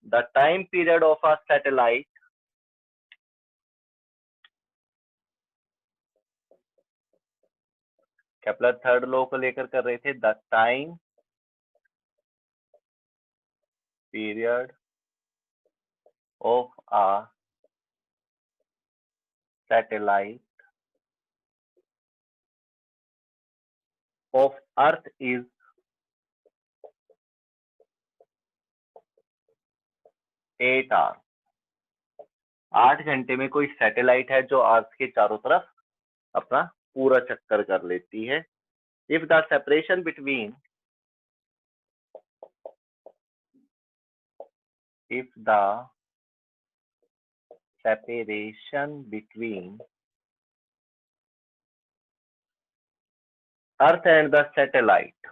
the time period of a satellite Kepler third law को लेकर कर रहे थे, the time period of a satellite of earth is 8 hour. 8 घंटे में कोई सैटेलाइट है जो अर्थ के चारों तरफ अपना पूरा चक्कर कर लेती है। If the separation between earth and the satellite,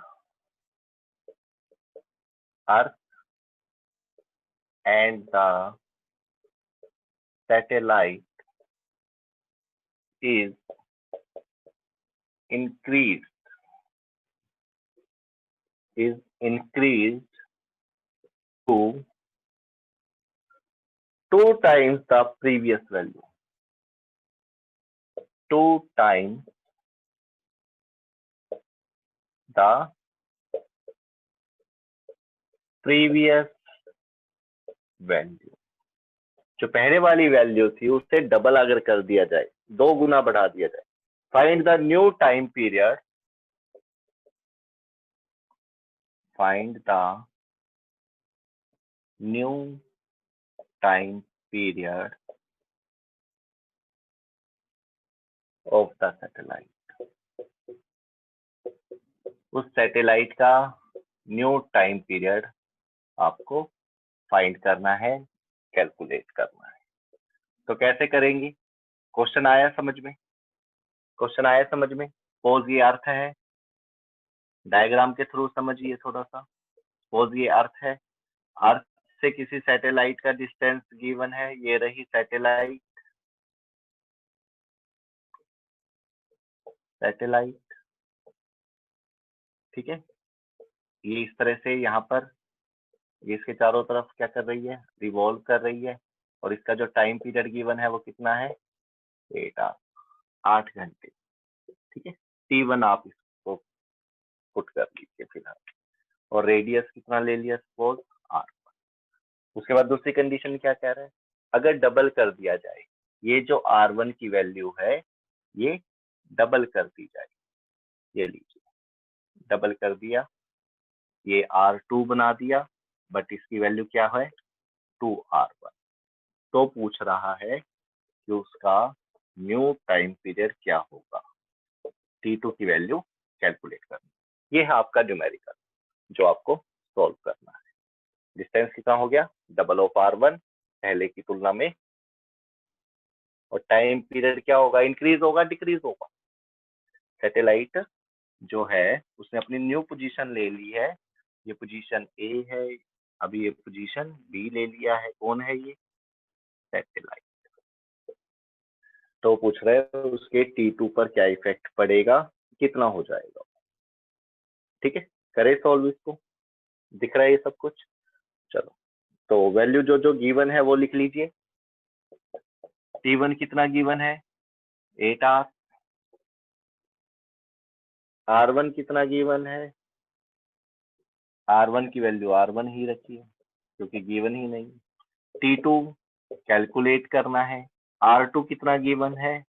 earth and the satellite is increased to 2 times the previous value, 2 times the previous value। जो पहले वाली वैल्यू थी उससे डबल अगर कर दिया जाए, 2 गुना बढ़ा दिया जाए। Find the new time period, find the new time period of the satellite. उस सैटेलाइट का न्यू टाइम पीरियड आपको फाइंड करना है, कैलकुलेट करना है। तो कैसे करेंगे? क्वेश्चन आया समझ में? क्वेश्चन आया समझ में? सपोज ये अर्थ है, डायग्राम के थ्रू समझिए थोड़ा सा। सपोज ये अर्थ है, अर्थ से किसी सैटेलाइट का डिस्टेंस गिवन है, ये रही सैटेलाइट, ठीक है। ये इस तरह से यहाँ पर ये इसके चारों तरफ क्या कर रही है, रिवॉल्व कर रही है, और इसका जो टाइम पीरियड गिवन है वो कितना है, 8 आवर, 8 घंटे, ठीक है। T1 आप इसको पुट कर लीजिए फिलहाल, और रेडियस कितना ले लिया, सपोज R। उसके बाद दूसरी कंडीशन क्या कह रहा है, अगर डबल कर दिया जाए, ये जो R1 की वैल्यू है ये डबल कर दी जाए, ये लीजिए डबल कर दिया, ये R2 बना दिया, बट इसकी वैल्यू क्या है, 2R1। तो पूछ रहा है कि उसका न्यू टाइम पीरियड क्या होगा, T2 की वैल्यू कैलकुलेट करनी। ये है आपका न्यूमेरिकल जो आपको सॉल्व करना है। डिस्टेंस कितना हो गया, डबल ऑफ R1 पहले की तुलना में, और टाइम पीरियड क्या होगा, इंक्रीज होगा डिक्रीज होगा। सैटेलाइट जो है उसने अपनी न्यू पोजीशन ले ली है, ये पोजीशन ए है, अभी ये पोजीशन बी ले लिया है। कौन है ये, सैटेलाइट। तो पूछ रहे हैं उसके T2 पर क्या इफेक्ट पड़ेगा, कितना हो जाएगा, ठीक है। करे सॉल्व इसको, दिख रहा है ये सब कुछ। चलो तो वैल्यू जो जो गिवन है वो लिख लीजिए। T1 कितना गिवन है, 8 आवर। R1 कितना गिवन है, R1 की वैल्यू R1 ही रखिए क्योंकि गिवन ही नहीं। T2 कैलकुलेट करना है, R2 कितना गिवन है,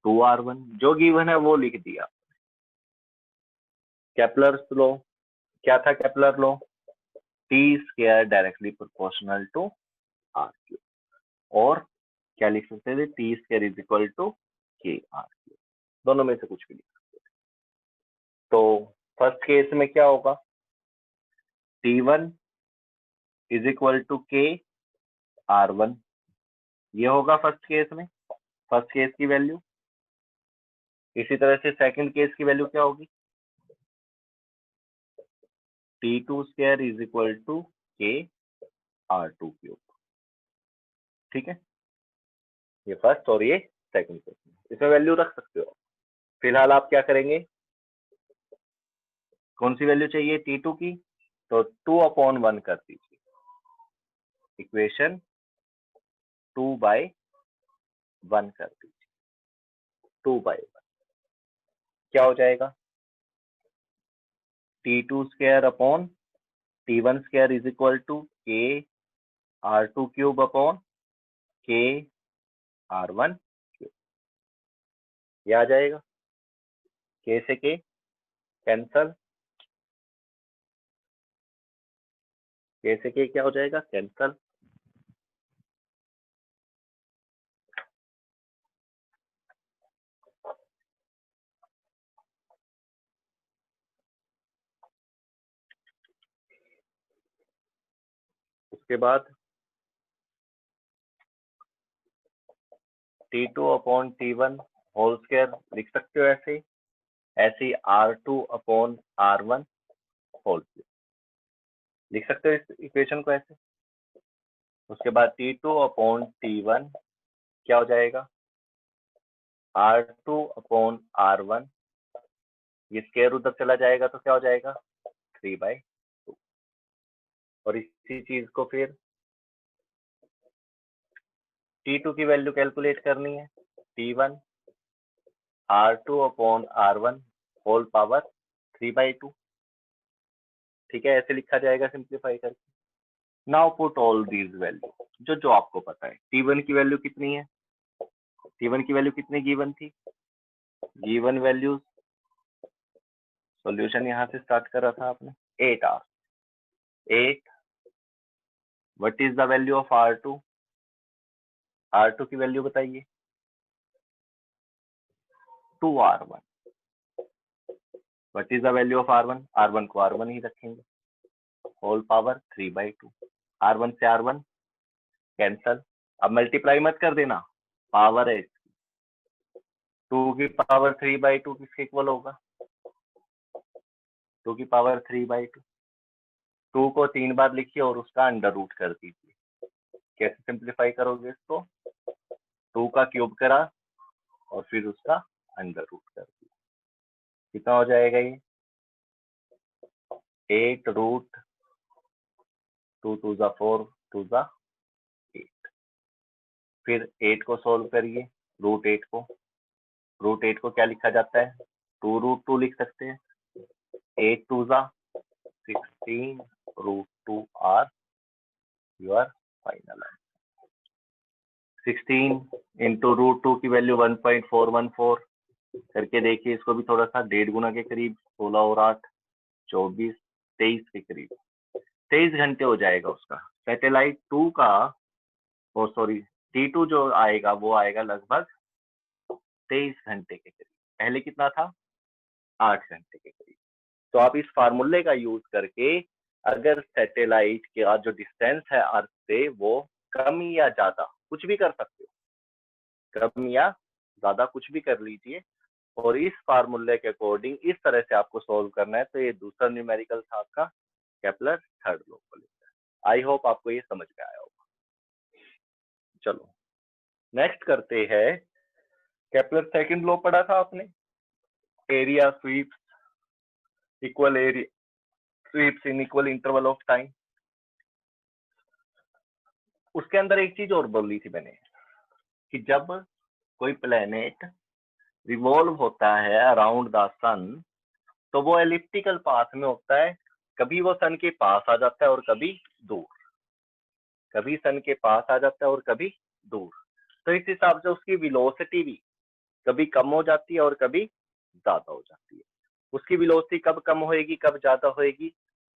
2R1, जो गिवन है वो लिख दिया। केपलर लॉ क्या था, Kepler law T square directly proportional to R3, और क्या लिख सकते थे, T square is equal to KR3, दोनों में से कुछ भी लिख सकते थे। तो फर्स्ट केस में क्या होगा, T1 is equal to KR1, ये होगा फर्स्ट केस में, फर्स्ट केस की वैल्यू। इसी तरह से सेकंड केस की वैल्यू क्या होगी, T2 square is equal to KR2 cube, ठीक है। ये फर्स्ट और ये सेकंड केस में, इसमें वैल्यू रख सकते हो। फिलहाल आप क्या करेंगे, कौन सी वैल्यू चाहिए, T2 की, तो 2/1 कर दीजिए, इक्वेशन 2/1 कर दीजिए। 2/1 क्या हो जाएगा? T2 square upon T1 square is equal to K R2 cube upon K R1 cube. ये आ जाएगा। K से K कैंसल, K से K क्या हो जाएगा? कैंसल। उसके बाद T2 upon T1 whole square लिख सकते हो ऐसे ही R2 upon R1 whole square लिख सकते हो इस इक्वेशन को ऐसे। उसके बाद T2 अपॉन T1 क्या हो जाएगा? R2 अपॉन R1, ये स्क्वायर उधर चला जाएगा तो क्या हो जाएगा? 3/2। और इसी चीज को फिर T2 की वैल्यू कैलकुलेट करनी है। T1 R2 upon R1 whole power 3/2। ठीक है, ऐसे लिखा जाएगा सिंप्लीफाई करके। Now put all these value, जो जो आपको पता है। T1 की वैल्यू कितनी है? T1 की वैल्यू कितनी गिवन थी? गिवन वैल्यूज, सॉल्यूशन यहाँ से स्टार्ट कर रहा था आपने। 8 R 8। What is the value of R2? R2 की वैल्यू बताइए। 2R1। What is the value of R1? R1 को R1 ही रखेंगे, होल पावर 3/2। R1 से R1 कैंसल। अब मल्टीप्लाई मत कर देना, पावर है। 2 की पावर 3/2 किसके इक्वल होगा? 2 की पावर 3/2। 2 को 3 बार लिखिए और उसका अंडर रूट कर दीजिए। कैसे सिंप्लीफाई करोगे इसको? 2 का क्यूब करा और फिर उसका अंडर रूट कर दिया। कितना हो जाएगा ये? 8 रूट 2 2 4 2 8। फिर 8 को सोल्व करिए, रूट 8 को क्या लिखा जाता है? 2√2 लिख सकते हैं। 8 2 16 √2 are your final answer. 16 into √2 की वैल्यू 1.414 करके देखिए, इसको भी थोड़ा सा 1.5 गुना के करीब। 16 और 8 24 23 के करीब 23 घंटे हो जाएगा उसका। सैटेलाइट 2 का, और सॉरी T2 जो आएगा वो आएगा लगभग 23 घंटे के करीब। पहले कितना था? 8 घंटे के करीब। तो आप इस फार्मूले का यूज करके अगर सैटेलाइट का जो डिस्टेंस है अर्थ से वो कम या ज्यादा कुछ भी कर सकते हो, कम या ज्यादा कुछ भी कर लीजिए। और इस फार्मूले के अकॉर्डिंग इस तरह से आपको सोल्व करना है। तो ये दूसरा न्यूमेरिकल था आपका केपलर थर्ड लॉ को लेकर। आई होप आपको ये समझ में आया होगा। चलो नेक्स्ट करते हैं। केपलर सेकंड लॉ पढ़ा था आपने, area sweeps equal area sweeps in equal interval of time. उसके अंदर एक चीज और बोली थी मैंने कि जब कोई प्लेनेट रिवॉल्व होता है अराउंड द सन तो वो एलिप्टिकल पाथ में होता है। कभी वो सन के पास आ जाता है और कभी दूर, कभी सन के पास आ जाता है और कभी दूर। तो इस हिसाब से उसकी वेलोसिटी भी कभी कम हो जाती है और कभी ज्यादा हो जाती है। उसकी वेलोसिटी कब कम होएगी कब ज्यादा होएगी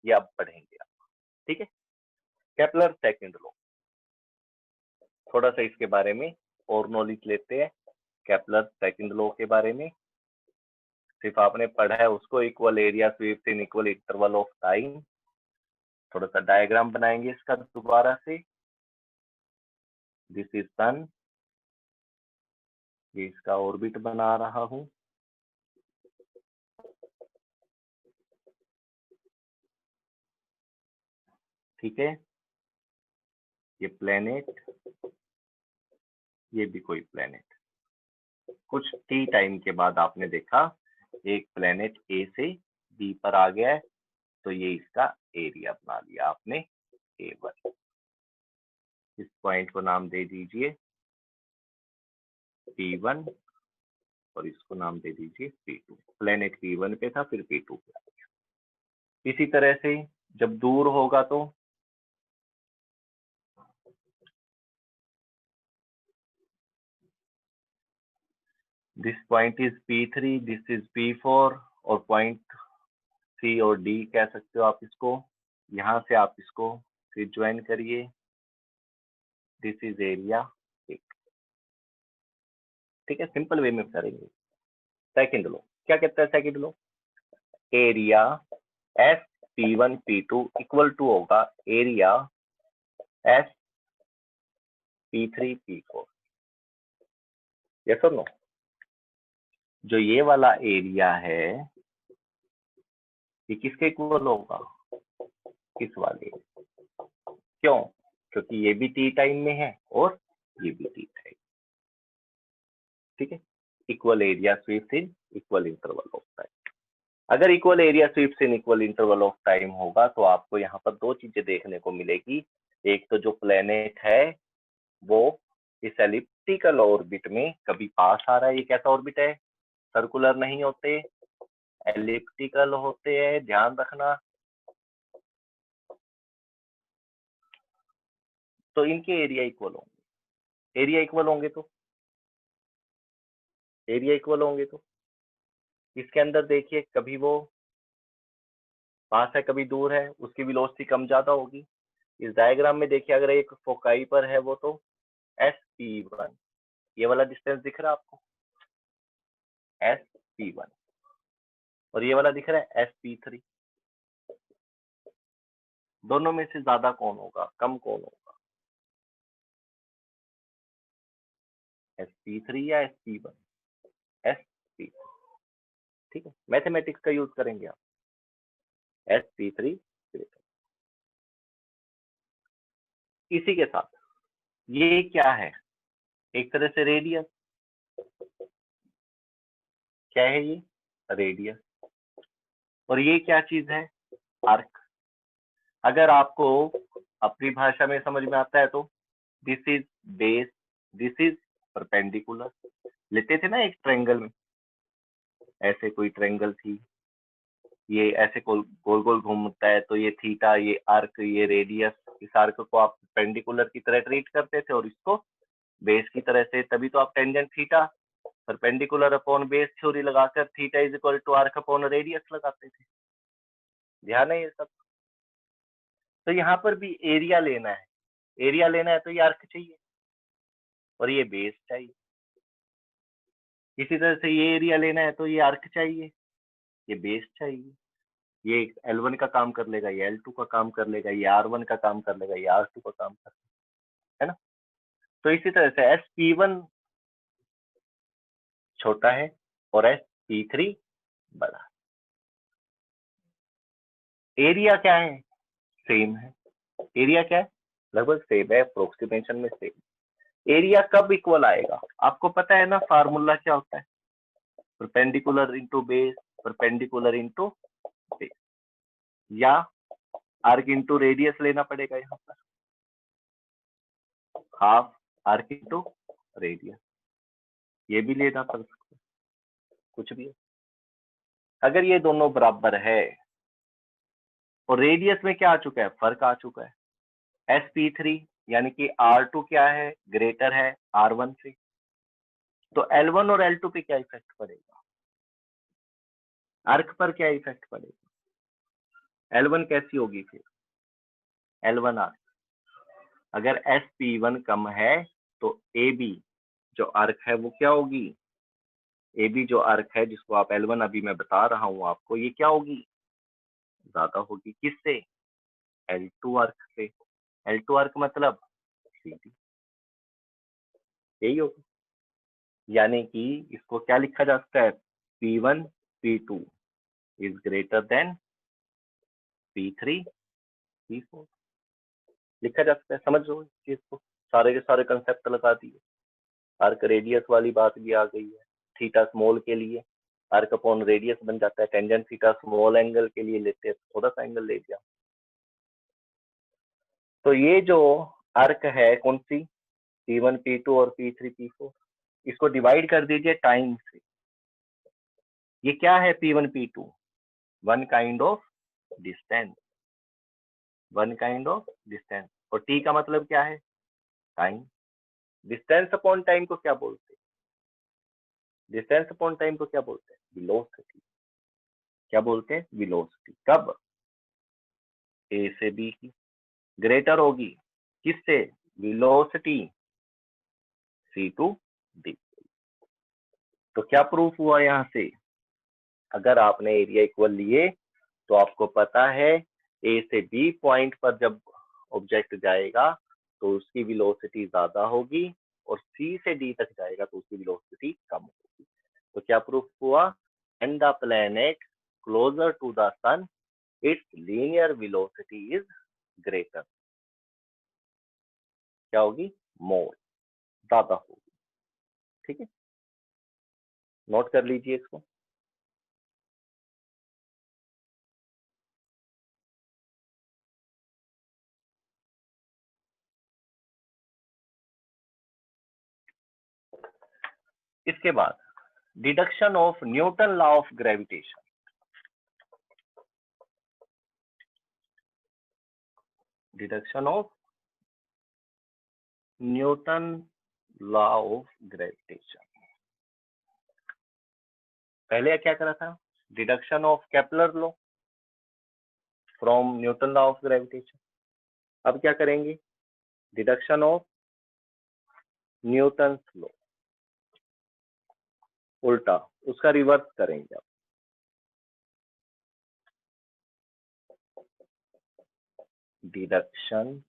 ये अब पढ़ेंगे आप। ठीक है, केपलर सेकंड लॉ, थोड़ा सा इसके बारे में और नॉलेज लेते हैं। केपलर सेकंड लॉ के बारे में सिर्फ आपने पढ़ा है उसको, equal area sweeps in equal interval of time. थोड़ा सा डायग्राम बनाएंगे इसका दोबारा से। दिस इज सन, ये इसका ऑर्बिट बना रहा हूं। ठीक है, ये प्लेनेट, ये भी कोई प्लेनेट। कुछ टी टाइम के बाद आपने देखा एक प्लेनेट ए से बी पर आ गया है, तो ये इसका एरिया बना लिया आपने A1। इस पॉइंट को नाम दे दीजिए P1 और इसको नाम दे दीजिए P2। प्लेनेट P1 पे था, फिर P2 पे आ गया। इसी तरह से जब दूर होगा तो this point is P3, this is P4 और पॉइंट C और D कह सकते हो आप इसको। यहां से आप इसको फिर ज्वाइन करिए, दिस इज एरिया। ठीक है, सिंपल वे में करेंगे। सेकंड लो क्या कहता है? Second law, area S P1 P2 equal to होगा area S P3 P4। Yes और नो? जो ये वाला एरिया है ये किसके इक्वल होगा? इस वाले। क्यों? क्योंकि ये भी टी टाइम में है और ये भी टी टाइम। ठीक है, equal area sweeps in equal interval of time. अगर equal area sweeps in equal interval of time होगा तो आपको यहाँ पर दो चीजें देखने को मिलेगी। एक तो जो प्लेनेट है वो इस एलिप्टिकल ऑर्बिट में कभी पास आ रहा है। ये कैसा ऑर्बिट है? सर्कुलर नहीं होते, एलिप्टिकल होते हैं, ध्यान रखना। तो इनके एरिया इक्वल होंगे। एरिया इक्वल होंगे तो इसके अंदर देखिए कभी वो पास है कभी दूर है, उसकी वेलोसिटी कम ज्यादा होगी। इस डायग्राम में देखिए अगर एक फोकाई पर है वो तो SP1, ये वाला डिस्टेंस दिख रहा है आपको SP1, और ये वाला दिख रहा है SP3। दोनों में से ज्यादा कौन होगा, कम कौन होगा? SP3 या SP1? SP। ठीक है, मैथमेटिक्स का यूज करेंगे आप। SP3। इसी के साथ ये क्या है? एक तरह से रेडियस। क्या है ये? रेडियस। और ये क्या चीज है? आर्क। अगर आपको अपनी भाषा में समझ में आता है तो this is base, this is perpendicular. लेते थे ना एक ट्रायंगल में, ऐसे कोई ट्रायंगल थी, ये ऐसे गोल गोल घूमता है तो ये थीटा, ये आर्क, ये रेडियस। इस आर्क को आप परपेंडिकुलर की तरह ट्रीट करते थे और इसको बेस की तरह से। तभी तो आप tangent theta perpendicular upon base theory लगाकर theta is equal to arc upon radius लगाते थे। ध्यान है ये सब? तो यहाँ पर भी एरिया लेना है। एरिया लेना है तो ये आर्क चाहिए और ये बेस चाहिए। इसी तरह से ये एरिया लेना है तो ये आर्क चाहिए, ये बेस चाहिए। ये L1 का काम कर लेगा, ये L2 का काम कर लेगा, ये R1 का काम कर लेगा, ये R2 का काम कर लेगा, है ना? तो इसी तरह से SP1 छोटा है और SP3 बड़ा। एरिया क्या है? सेम है। एरिया क्या है? लगभग सेम है, अप्रोक्सीमेशन में सेम। एरिया कब इक्वल आएगा? आपको पता है ना फार्मूला क्या होता है? Perpendicular into base, perpendicular into base, या आर्क इंटू रेडियस लेना पड़ेगा यहाँ पर, हाफ आर्क इंटू रेडियस। ये भी लेना पड़ सकता है, कुछ भी। अगर ये दोनों बराबर है और रेडियस में क्या आ चुका है? फर्क आ चुका है। SP3 यानी कि R2 क्या है? ग्रेटर है R1 से। तो L1 और L2 पे क्या इफेक्ट पड़ेगा? आर्क पर क्या इफेक्ट पड़ेगा? L1 कैसी होगी फिर? L1 arc. अगर SP1 कम है तो AB जो आर्क है वो क्या होगी? AB जो आर्क है जिसको आप L1 अभी मैं बता रहा हूं आपको, ये क्या होगी? ज्यादा होगी। किससे? L2 आर्क से। L2 आर्क मतलब CD, यही होगा। यानी कि इसको क्या लिखा जा सकता है? P1 P2 is greater than P3 P4 लिखा जा सकता है। समझ लो इस चीज को, सारे के सारे कंसेप्ट लगा दिए। आर्क रेडियस वाली बात भी आ गई है। थीटा स्मॉल के लिए आर्क अपॉन रेडियस बन जाता है। टेंजेंट थीटा स्मॉल एंगल के लिए लेते हैं, थोड़ा सा एंगल ले दिया। तो ये जो आर्क है कौन सी, P1 P2 और P3 P4, इसको डिवाइड कर दीजिए टाइम से। ये क्या है P1 P2, one kind of distance, one kind of distance, और T का मतलब क्या है, टाइम। डिस्टेंस अपॉन टाइम को क्या बोलते हैं, डिस्टेंस अपॉन टाइम को क्या बोलते हैं, वेलोसिटी। क्या बोलते हैं, वेलोसिटी। कब, ए से बी की ग्रेटर होगी किससे, वेलोसिटी सी टू डी। तो क्या प्रूफ हुआ यहाँ से, अगर आपने एरिया इक्वल लिए तो आपको पता है ए से बी पॉइंट पर जब ऑब्जेक्ट जाएगा तो उसकी वेलोसिटी ज्यादा होगी, और सी से डी तक जाएगा तो उसकी वेलोसिटी कम होगी। तो क्या प्रूफ हुआ, and the planet closer to the sun its linear velocity is greater. क्या होगी, मोर, ज्यादा होगी। ठीक है, नोट कर लीजिए इसको। इसके बाद deduction of Newton law of gravitation. Deduction of Newton law of gravitation. पहले क्या करा था, deduction of Kepler law from Newton law of gravitation. अब क्या करेंगे, डिडक्शन ऑफ न्यूटन लॉ, उल्टा उसका रिवर्स करेंगे अब। Deduction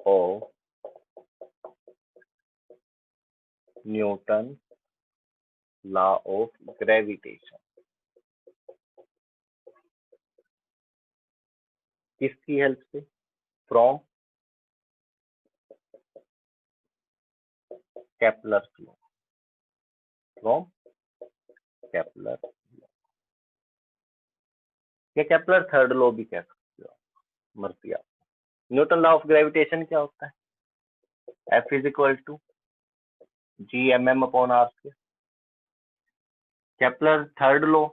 of Newton law of gravitation किसकी हेल्प से, from Kepler law, from Kepler, या केपलर थर्ड लॉ भी कह सकते हो, मर्जी आप। न्यूटन लॉ ऑफ ग्रेविटेशन क्या होता है, F is equal to GMM upon R square. Kepler third law,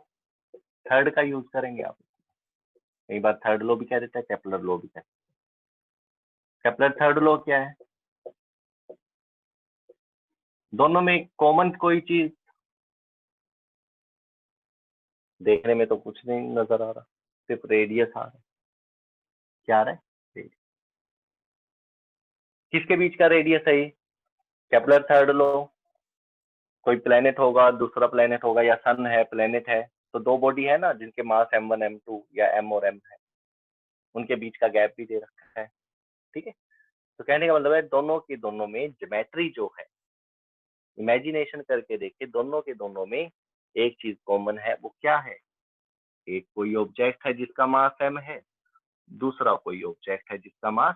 third का यूज करेंगे आप, कई बार थर्ड लॉ भी कह देता है, केपलर लॉ भी कह देता है। केपलर थर्ड लॉ क्या है, दोनों में कॉमन कोई चीज, देखने में तो कुछ नहीं नजर आ रहा, सिर्फ रेडियस आ रहा है। क्या आ रहा है, रेडियस। किसके बीच का रेडियस है ये, केपलर थर्ड लॉ, कोई प्लेनेट होगा, दूसरा प्लेनेट होगा, या सन है, प्लेनेट है, तो दो बॉडी है ना जिनके मास M1 M2 या M और M है, उनके बीच का गैप भी दे रखा है। ठीक है, तो कहने का मतलब है दोनों के दोनों में ज्योमेट्री जो है, इमेजिनेशन करके देखिए, दोनों के दोनों में एक चीज कॉमन है, वो क्या है, एक कोई ऑब्जेक्ट है जिसका मास m है, दूसरा कोई ऑब्जेक्ट है जिसका मास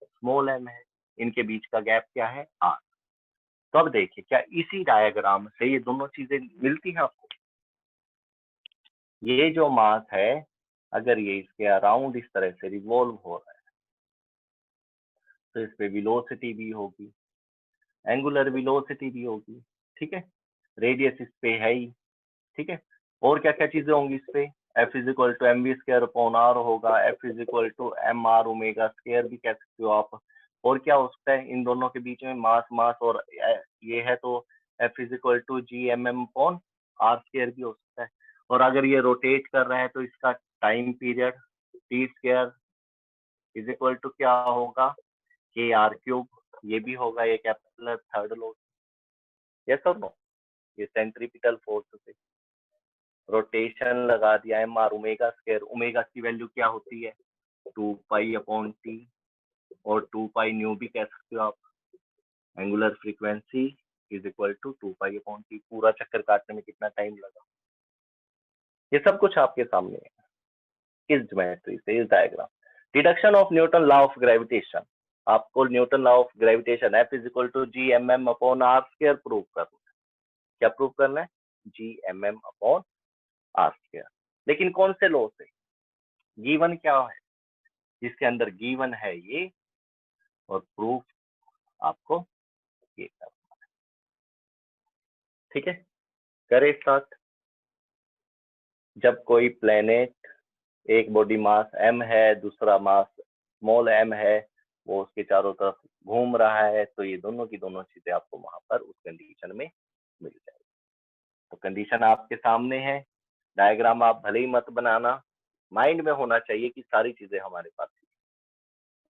स्मॉल m है, इनके बीच का गैप क्या है, r। तो अब देखिए क्या इसी डायग्राम से ये दोनों चीजें मिलती हैं आपको। ये जो मास है, अगर ये इसके अराउंड इस तरह से रिवॉल्व हो रहा है तो इस पे वेलोसिटी भी होगी, एंगुलर वेलोसिटी भी होगी। ठीक है, रेडियस इस पे है ही। ठीक है, और क्या क्या चीजें होंगी इस पे, F is equal to M V square upon R होगा, F is equal to M R omega square भी कह सकते हो आप। और क्या हो सकता है इन दोनों के बीच में, मास मास, और ये है तो F is equal to G M M upon R square भी हो सकता है। और अगर ये रोटेट कर रहा है तो इसका time period T square is equal to क्या होगा, के आर क्यूब, ये भी होगा, ये कैपिटल थर्ड लॉ। यस और नो, ये सेंट्रीपिटल फोर्स से रोटेशन लगा दिया, M R omega square, omega की वैल्यू क्या होती है 2 पाई अपॉन टी, और 2 पाई न्यू भी कह सकते हो आप। Angular frequency is equal to 2 pi upon T. पूरा चक्कर काटने में कितना टाइम लगा, ये सब कुछ आपके सामने है इस ज्योमेट्री से, इस diagram. Deduction of Newton law of gravitation, आपको Newton law of gravitation F is equal to G M M upon R square prove करना है। क्या प्रूव करना है, G M M upon R square. लेकिन कौन से लॉ से, गिवन क्या है, जिसके अंदर गिवन है ये और प्रूफ आपको ये करना है। ठीक है, करें स्टार्ट। जब कोई प्लेनेट एक बॉडी मास m है, दूसरा मास स्मॉल m है, वो उसके चारों तरफ घूम रहा है, तो ये दोनों की दोनों चीजें आपको वहां पर उस कंडीशन में मिल जाएगी। तो कंडीशन आपके सामने है, डायग्राम आप भले ही मत बनाना, माइंड में होना चाहिए कि सारी चीजें हमारे पास है।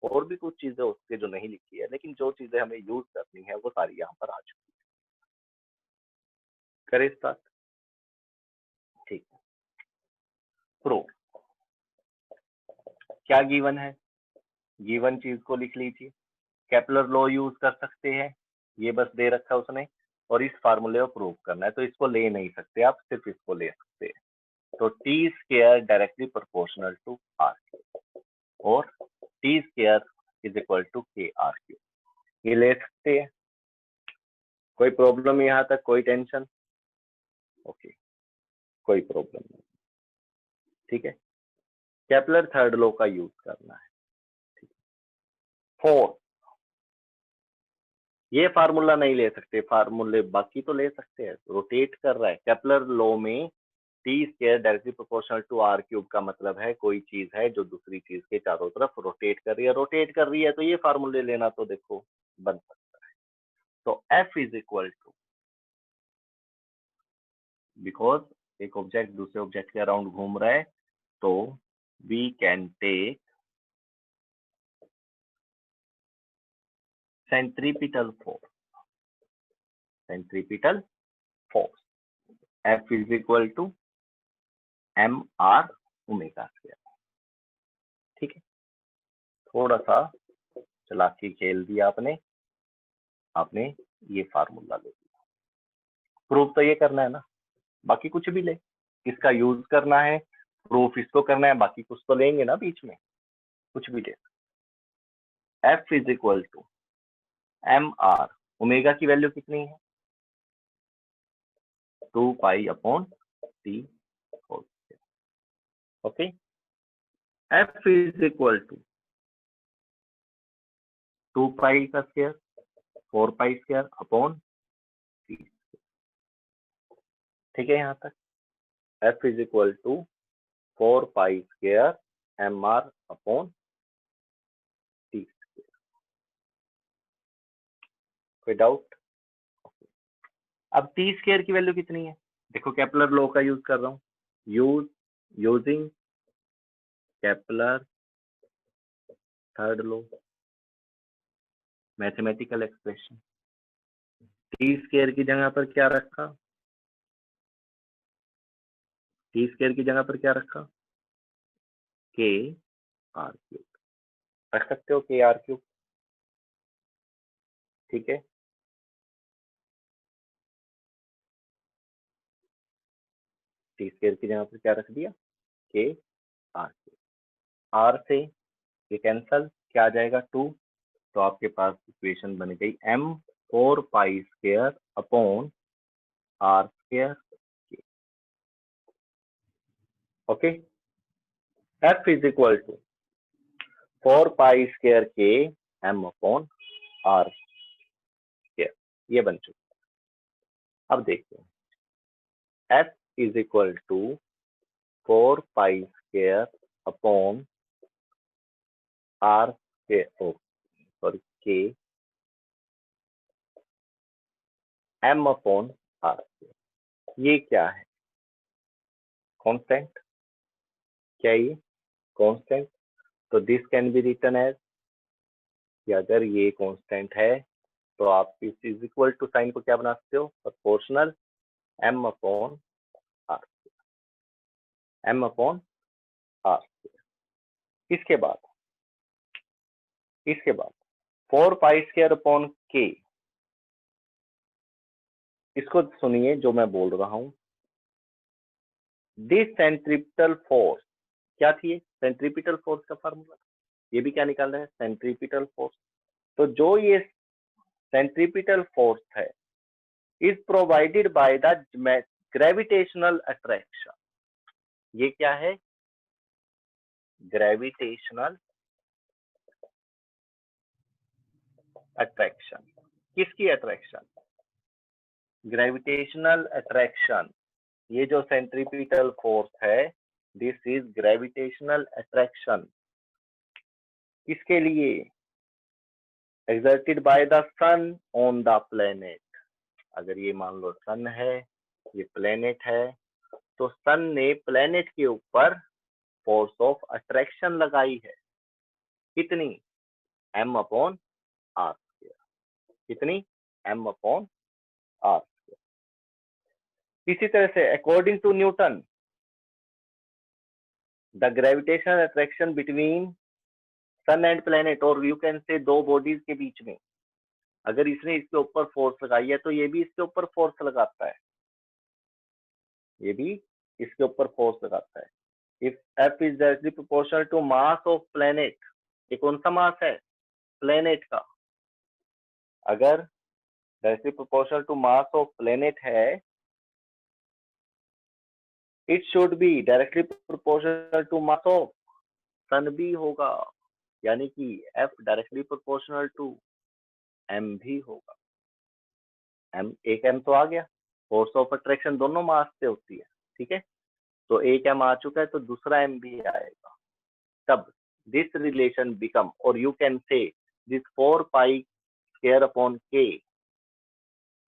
और भी कुछ चीजें उसके जो नहीं लिखी है, लेकिन जो चीजें हमें यूज करनी है वो सारी यहाँ पर आ चुकी है। करें स्टार्ट। ठीक है, प्रूफ क्या गिवन है, गिवन चीज को लिख लीजिए। केपलर लॉ यूज कर सकते हैं, ये बस दे रखा है उसने, और इस फार्मूले को प्रूव करना है, तो इसको ले नहीं सकते आप, सिर्फ इसको ले सकते हैं। तो T square directly proportional to R और T square is equal to K R cube, ये ले सकते हैं। कोई प्रॉब्लम यहाँ तक, कोई टेंशन? ओके, कोई प्रॉब्लम नहीं। ठीक है, केपलर थर्ड लॉ का यूज करना है। फोर, ये फार्मूला नहीं ले सकते, फार्मूले बाकी तो ले सकते हैं। रोटेट कर रहा है केपलर लॉ में, T square directly proportional to R cube का मतलब है कोई चीज है जो दूसरी चीज के चारों तरफ रोटेट कर रही है। रोटेट कर रही है तो ये फार्मूले लेना तो देखो बन सकता है। तो F is equal to, because एक ऑब्जेक्ट दूसरे ऑब्जेक्ट के अराउंड घूम रहा है, तो we can take centripetal force, centripetal force F is equal to M R omega square. ठीक है, थोड़ा सा चालाकी खेल दिया आपने, आपने ये फार्मूला ले लिया। प्रूफ तो ये करना है ना, बाकी कुछ भी ले, किसका यूज करना है, प्रूफ इसको करना है, बाकी कुछ तो लेंगे ना बीच में, कुछ भी ले। F is equal to M R, omega की वैल्यू कितनी है, 2 pi upon T. Okay, F is equal to 2 pi का square, 4 pi square upon T. ठीक है, यहाँ तक F is equal to 4 pi square M R upon T. कोई doubt? अब टी स्क्वायर की वैल्यू कितनी है, देखो केपलर लॉ का यूज कर रहा हूँ, using Kepler third law, mathematical expression. T square की जगह पर क्या रखा, टी स्क्वायर की जगह पर क्या रखा, के आर क्यूब रख सकते हो, के आर क्यूब। ठीक है, टी स्क्वायर की जगह पर क्या रख दिया, के आर क्यूब। आर से ये कैंसल, क्या आ जाएगा 2, तो आपके पास इक्वेशन बन गई m 4 pi square upon R square. Okay, F is equal to 4 pi square K M upon R square, ये बन चुका। अब देखते हैं, F is equal to 4 pi square upon R square, sorry K M upon R square. ये क्या है, constant, क्या ये कांस्टेंट? तो this can be written as, कि अगर ये कांस्टेंट है तो आप इस इज इक्वल टू साइन को क्या बना सकते हो, proportional M upon R, M upon R. इसके बाद 4 पाई स्क्वायर अपॉन के, इसको सुनिए जो मैं बोल रहा हूं, दिस सेंट्रीपिटल फोर्स क्या थी, सेंट्रीपिटल फोर्स का फार्मूला, ये भी क्या निकाल रहे हैं, सेंट्रीपिटल फोर्स। तो जो ये सेंट्रीपिटल फोर्स है is provided by the gravitational attraction. ये क्या है, ग्रेविटेशनल अट्रैक्शन। किसकी अट्रैक्शन? Gravitational attraction. ये जो सेंट्रीपिटल फोर्स है, दिस इज ग्रेविटेशनल अट्रैक्शन। किसके लिए? exerted by the sun on the planet। अगर ये मान लो सन है, ये प्लेनेट है, तो सन ने प्लेनेट के ऊपर फोर्स ऑफ अट्रैक्शन लगाई है। कितनी? m upon R square. कितनी? m upon R square. इसी तरह से according to Newton, the gravitational attraction between sun and planet, और यू कैन से दो बॉडीज के बीच में, अगर इसने इसके ऊपर फोर्स लगाई है तो ये भी इसके ऊपर फोर्स लगाता है, ये भी इसके ऊपर फोर्स लगाता है। If F is directly proportional to mass of planet, ये कौन सा मास है? प्लेनेट का। अगर directly proportional to mass of planet है, it should be directly proportional to mass of sun भी होगा, यानी कि F directly proportional to m भी होगा। m, एक m तो आ गया, फोर्स ऑफ अट्रैक्शन दोनों मास से होती है, ठीक है। तो एक m आ चुका है, तो दूसरा m भी आएगा। तब दिस रिलेशन बिकम, और you can say this 4 pi square upon k,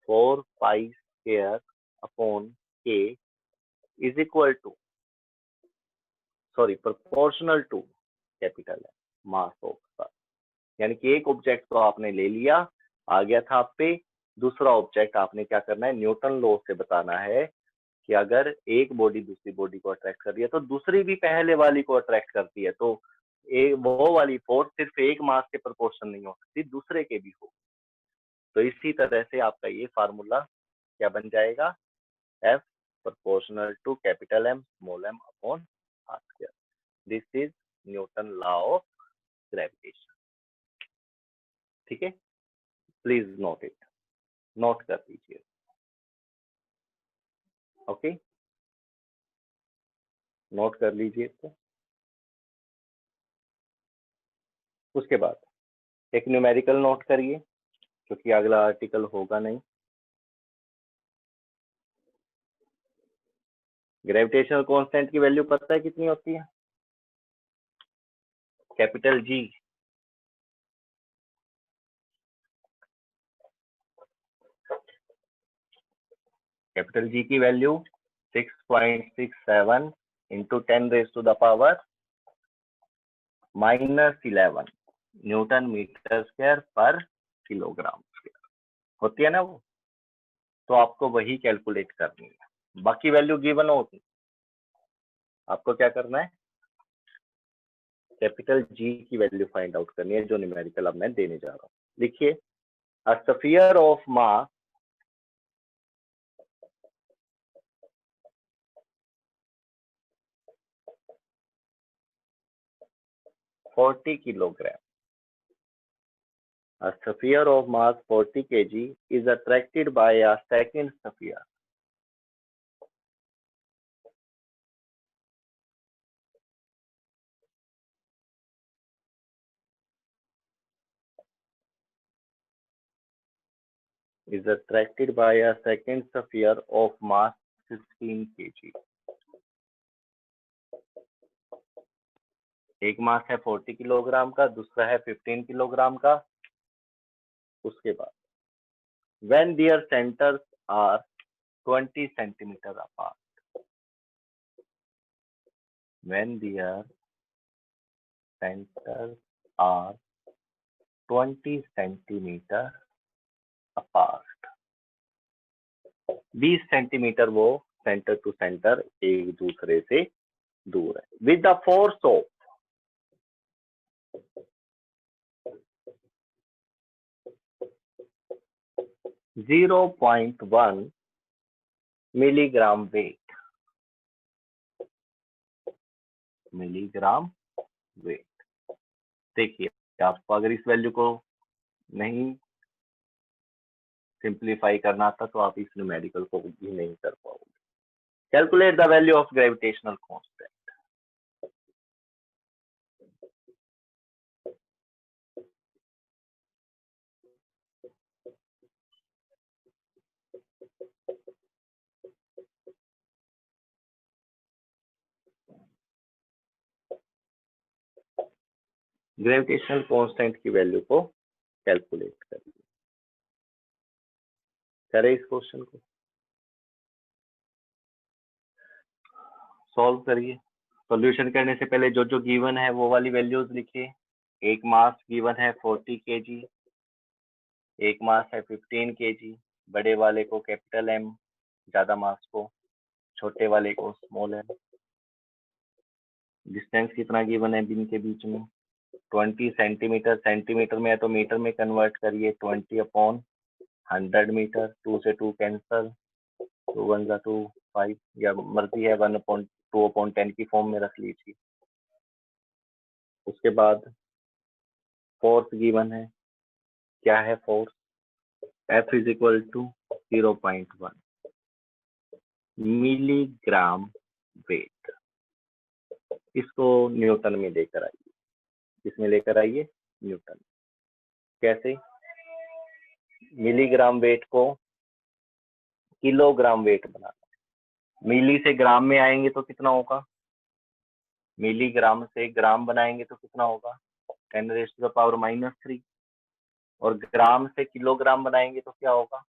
4 pi square upon k is equal to, sorry, proportional to capital M mass of sun. यानी कि एक ऑब्जेक्ट तो आपने ले लिया, आ गया था आप पे, दूसरा ऑब्जेक्ट आपने क्या करना है? न्यूटन लॉ से बताना है कि अगर एक बॉडी दूसरी बॉडी को अट्रैक्ट कर रही है तो दूसरी भी पहले वाली को अट्रैक्ट करती है, तो वो वाली फोर्स सिर्फ एक मास के प्रोपोर्शन नहीं हो सकती, दूसरे के भी हो। तो इसी तरह से आपका ये फार्मूला क्या बन जाएगा? F proportional to capital M small m upon R square. This is Newton law of gravitation. ठीक है, प्लीज नोट इट, नोट कर लीजिए। ओके, नोट कर लीजिए तो। उसके बाद एक न्यूमेरिकल नोट करिए, क्योंकि अगला आर्टिकल होगा नहीं। ग्रेविटेशनल कांस्टेंट की वैल्यू पता है कितनी होती है? Capital G। कैपिटल G की value 6.67 into 10⁻⁻11 newton metre square पर किलोग्राम स्क्वायर होती है ना वो। तो आपको वही कैलकुलेट करनी है, बाकी वैल्यू गिवन होती, आपको क्या करना है? कैपिटल G की वैल्यू फाइंड आउट करनी है, जो न्यूमेरिकल अब मैं देने जा रहा हूँ। लिखिए, a sphere of mass 40 kilogram. A sphere of mass 40 kg is attracted by a second sphere. Is attracted by a second sphere of mass 15 kg. एक मास है 40 किलोग्राम का, दूसरा है 15 किलोग्राम का। उसके बाद when their centers are 20 centimeter apart, when their centers are 20 centimeter apart, 20 centimetre वो centre to centre एक दूसरे से दूर है। With the force of 0.1 milligram weight, milligram weight. देखिए, आपको अगर इस वैल्यू को नहीं सिंप्लीफाई करना था तो आप इस न्यूमेरिकल को भी नहीं कर पाओगे। Calculate the value of gravitational constant. Gravitational constant की वैल्यू को कैलकुलेट करिए। करें इस क्वेश्चन को, सॉल्व करिए। सॉल्यूशन करने से पहले जो जो गिवन है वो वाली वैल्यूज लिखिए। एक मास गिवन है 40 kg, एक मास है 15 kg, बड़े वाले को कैपिटल एम, ज्यादा मास को, छोटे वाले को स्मॉल एम। डिस्टेंस कितना गिवन है इनके बीच में, 20 सेंटीमीटर, सेंटीमीटर में है तो मीटर में कन्वर्ट करिए, 20/100 मीटर, 2 से 2 कैंसल, 2 1 जा 2 5, या मर्जी है 1/2/10 की फॉर्म में रख लीजिए। उसके बाद फोर्स गिवन है, क्या है force, F is equal to 0.1 milligram weight. इसको न्यूटन में लेकर आइए, किसमें लेकर आइए, न्यूटन। कैसे, मिलीग्राम वेट को किलोग्राम वेट बनाना, मिली से ग्राम में आएंगे तो कितना होगा, मिलीग्राम से ग्राम बनाएंगे तो कितना होगा, 10⁻⁻3, और ग्राम से किलोग्राम बनाएंगे तो क्या होगा,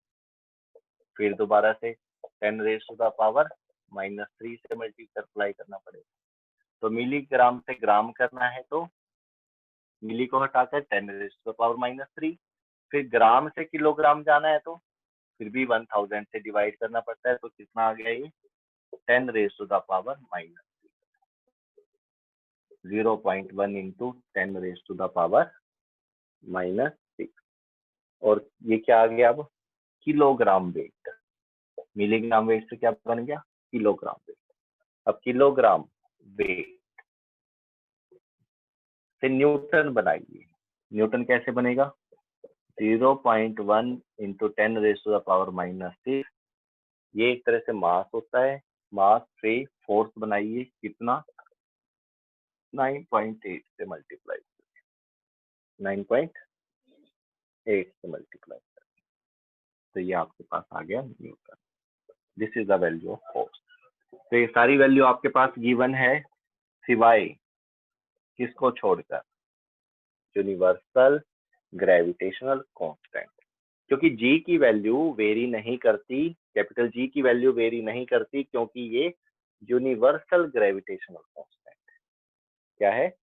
फिर दोबारा से 10⁻⁻3 से मल्टीप्लाई करना पड़ेगा। तो मिलीग्राम से ग्राम करना है तो मिली को हटाकर 10⁻⁻3, फिर ग्राम से किलोग्राम जाना है तो फिर भी 1000 से डिवाइड करना पड़ता है। तो कितना आ गया ये, 10⁻⁻3, 0.1 इंटू 10⁻⁻6, और ये क्या आ गया अब, किलोग्राम वेट। मिलीग्राम वेट से क्या बन गया, किलोग्राम वेट। अब किलोग्राम वेट से न्यूटन बनाइए। न्यूटन कैसे बनेगा, 0.1 इंटू 10⁻⁻6, ये एक तरह से मास होता है, मास से फोर्स बनाइए, कितना, 9.8 से मल्टीप्लाई, 9.8 से मल्टीप्लाई, तो ये आपके पास आ गया Newton. This is the value of force. तो ये सारी वैल्यू आपके पास गिवन है, सिवाय किसको छोड़कर, यूनिवर्सल ग्रेविटेशनल कांस्टेंट, क्योंकि जी की वैल्यू वेरी नहीं करती, कैपिटल जी की वैल्यू वेरी नहीं करती, क्योंकि ये यूनिवर्सल ग्रेविटेशनल कांस्टेंट क्या है,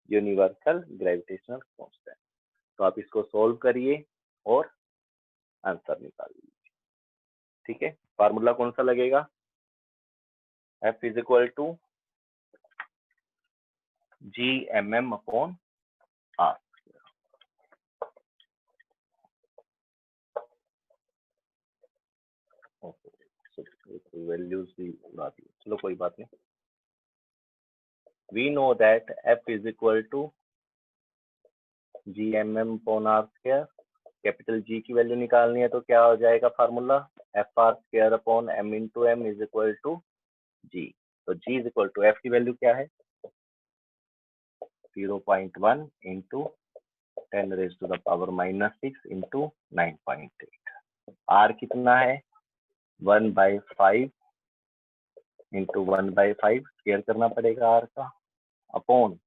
यूनिवर्सल ग्रेविटेशनल कांस्टेंट। तो आप इसको सोल्व करिए और आंसर निकालिए। ठीक है, फार्मूला कौन सा लगेगा, F is equal to Gmm/r। Values भी उड़ा दी, चलो कोई बात नहीं। We know that F is equal to Gmm/r²। Capital G की वैल्यू निकालनी है तो क्या हो जाएगा formula, FR²/m into m is equal to G। तो G is equal to F की वैल्यू क्या है, 0.1 इंटू 10⁻⁻6 इंटू 9.8। R कितना है, 1/5 इंटू 1/5, स्क्वायर करना पड़ेगा R का, अपॉन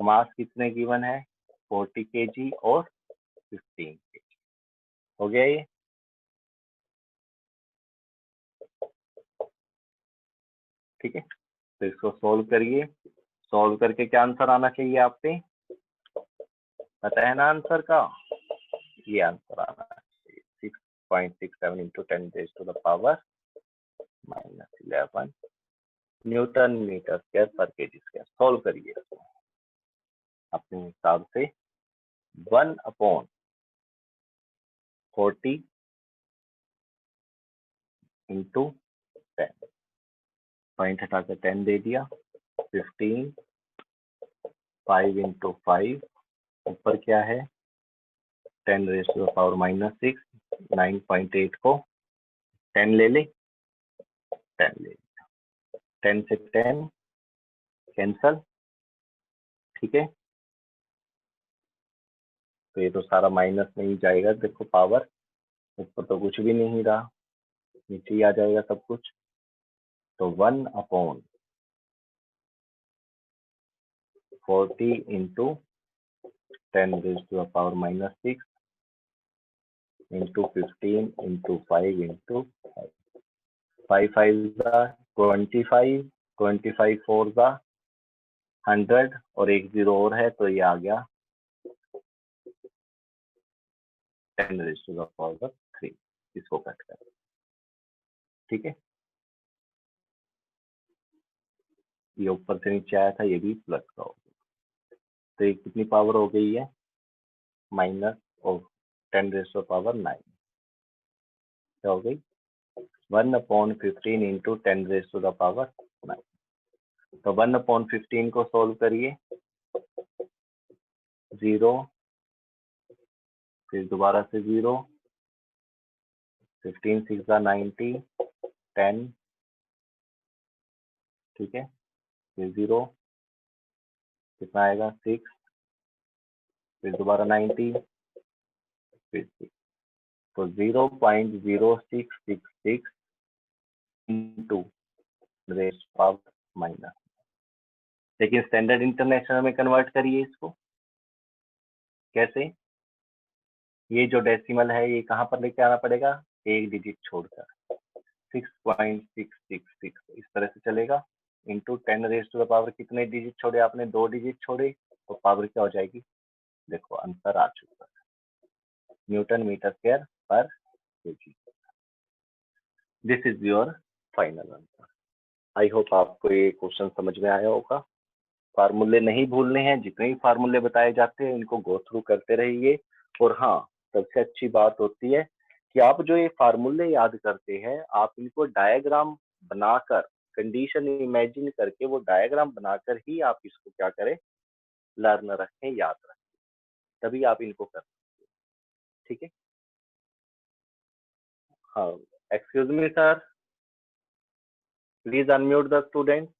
मास कितने गिवन है, 40 kg और 15 kg। हो गया ये, ठीक है। तो इसको सोल्व करिए, सोल्व करके क्या आंसर आना चाहिए आप पे, पता है ना आंसर का, ये आंसर आना चाहिए 6.67 इंटू 10⁻⁻11 न्यूटन मीटर स्क्वायर पर केजी स्क्वायर। सोल्व करिए अपने हिसाब से, 1/40 इंटू 10, पॉइंट हटाकर 10 दे दिया, 15, 5 इंटू 5, ऊपर क्या है 10⁻⁻6, 9.8 को 10 ले ले, 10 ले, 10 से 10 कैंसल, ठीक है। तो ये तो सारा माइनस में ही जाएगा, देखो पावर ऊपर तो कुछ भी नहीं रहा, नीचे ही आ जाएगा सब कुछ। तो 1/40 into 10 raised to the power minus 6 into 15 into 5 into 5. 5 5 25, 25 4 100 और एक 0 और है तो ये आ गया 10 raised to the power 3. इसको कट कर, ठीक है। ये ऊपर से नीचे आया था, ये भी प्लस का हो गया, तो ये कितनी पावर हो गई है, minus of 10 raise to power 9, क्या हो गई 1/15 into 10 raise to the power 9। तो 1/15 को सोल्व करिए, 0 फिर दोबारा से 0, 15 6 90, 10, ठीक है, फिर 0 कितना आएगा 6, फिर दोबारा 90, फिर 6, तो 0.0666 इंटू रेज़ पावर माइनस। लेकिन स्टैंडर्ड इंटरनेशनल में कन्वर्ट करिए इसको, कैसे, ये जो डेसिमल है ये कहाँ पर लेके आना पड़ेगा, एक डिजिट छोड़कर 6.666 इस तरह से चलेगा, into 10 raise to the power कितने डिजिट छोड़े आपने, 2 डिजिट छोड़े, तो पावर क्या हो जाएगी, देखो आंसर आ चुका है, न्यूटन मीटर स्क्वायर पर KG. This is your final answer. I hope आपको ये क्वेश्चन समझ में आया होगा। फार्मूले नहीं भूलने हैं, जितने भी फार्मूले बताए जाते हैं इनको गो थ्रू करते रहिए। और हाँ, सबसे अच्छी बात होती है कि आप जो ये फार्मूले याद करते हैं आप इनको डायग्राम बनाकर, कंडीशन इमेजिन करके वो डायग्राम बनाकर ही आप इसको क्या करें, लर्न रखें, याद रखें, तभी आप इनको कर सकते हैं, ठीक है। हाँ, excuse me sir, please unmute the student.